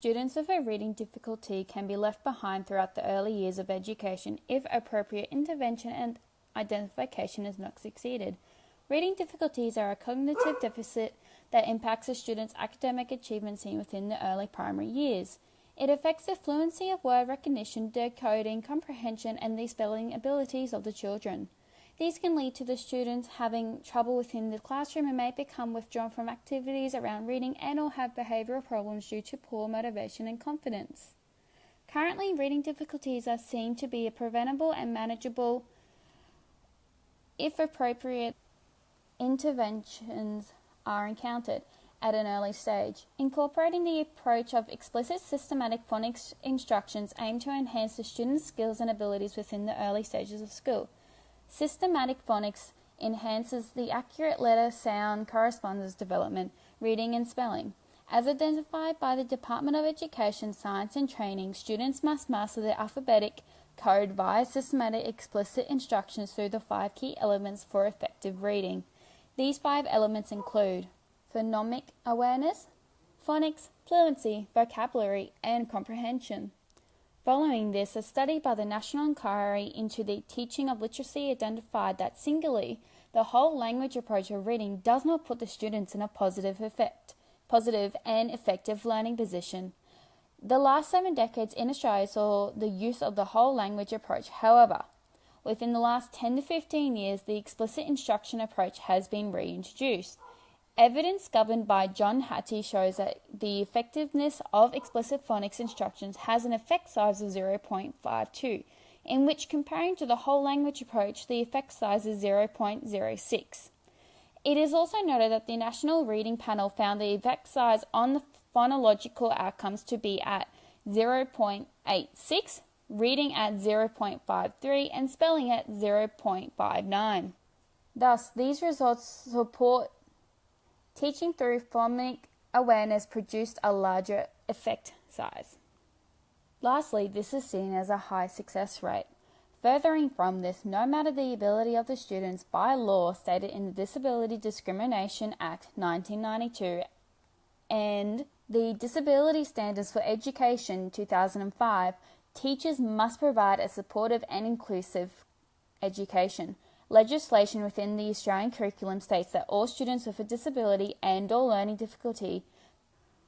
Students with a reading difficulty can be left behind throughout the early years of education if appropriate intervention and identification is not succeeded. Reading difficulties are a cognitive deficit that impacts a student's academic achievement seen within the early primary years. It affects the fluency of word recognition, decoding, comprehension, and the spelling abilities of the children. These can lead to the students having trouble within the classroom and may become withdrawn from activities around reading and or have behavioural problems due to poor motivation and confidence. Currently, reading difficulties are seen to be preventable and manageable if appropriate interventions are encountered at an early stage. Incorporating the approach of explicit systematic phonics instructions aim to enhance the student's skills and abilities within the early stages of school. Systematic phonics enhances the accurate letter-sound correspondence development, reading and spelling. As identified by the Department of Education, Science and Training, students must master the alphabetic code via systematic explicit instructions through the 5 key elements for effective reading. These 5 elements include phonemic awareness, phonics, fluency, vocabulary, and comprehension. Following this, a study by the National Inquiry into the Teaching of Literacy identified that singularly, the whole language approach of reading does not put the students in a positive and effective learning position. The last 7 decades in Australia saw the use of the whole language approach. However, within the last 10 to 15 years, the explicit instruction approach has been reintroduced. Evidence governed by John Hattie shows that the effectiveness of explicit phonics instructions has an effect size of 0.52, in which, comparing to the whole language approach, the effect size is 0.06. It is also noted that the National Reading Panel found the effect size on the phonological outcomes to be at 0.86, reading at 0.53, and spelling at 0.59. Thus, these results support teaching through phonemic awareness produced a larger effect size. Lastly, this is seen as a high success rate. Furthering from this, no matter the ability of the students, by law stated in the Disability Discrimination Act 1992 and the Disability Standards for Education 2005, teachers must provide a supportive and inclusive education. Legislation within the Australian curriculum states that all students with a disability and/or learning difficulty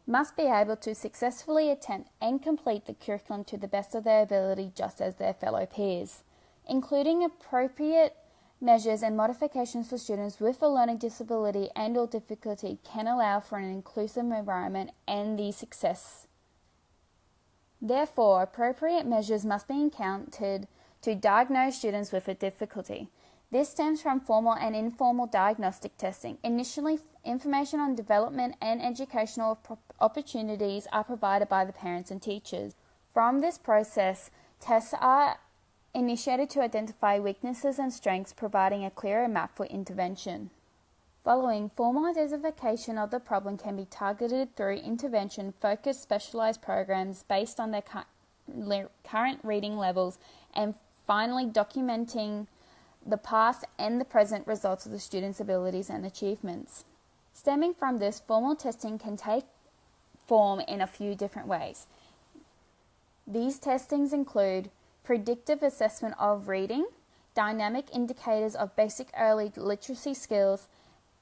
must be able to successfully attempt and complete the curriculum to the best of their ability, just as their fellow peers. Including appropriate measures and modifications for students with a learning disability and/or difficulty can allow for an inclusive environment and the success. Therefore, appropriate measures must be encountered to diagnose students with a difficulty. This stems from formal and informal diagnostic testing. Initially, information on development and educational opportunities are provided by the parents and teachers. From this process, tests are initiated to identify weaknesses and strengths, providing a clearer map for intervention. Following formal identification of the problem can be targeted through intervention-focused specialized programs based on their current reading levels, and finally documenting the past and the present results of the students' abilities and achievements. Stemming from this, formal testing can take form in a few different ways. These testings include predictive assessment of reading, dynamic indicators of basic early literacy skills,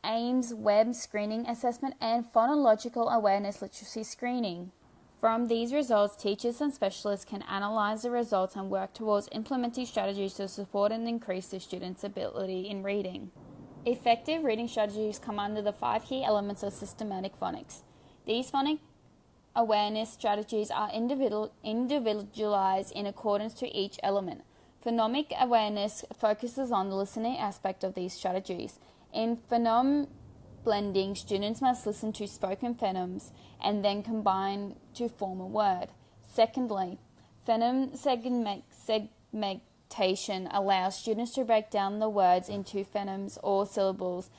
AIMS web screening assessment, and phonological awareness literacy screening. From these results, teachers and specialists can analyze the results and work towards implementing strategies to support and increase the students' ability in reading. Effective reading strategies come under the 5 key elements of systematic phonics. These phonic awareness strategies are individualized in accordance to each element. Phonemic awareness focuses on the listening aspect of these strategies. In phoneme blending, students must listen to spoken phonemes and then combine to form a word. Secondly, phoneme segmentation allows students to break down the words into phonemes or syllables.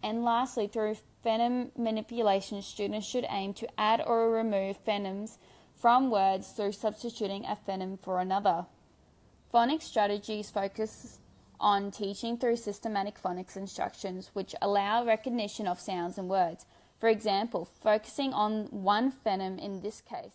And lastly, through phoneme manipulation, students should aim to add or remove phonemes from words through substituting a phoneme for another. Phonics strategies focus on teaching through systematic phonics instructions, which allow recognition of sounds and words. For example, focusing on one phoneme in this case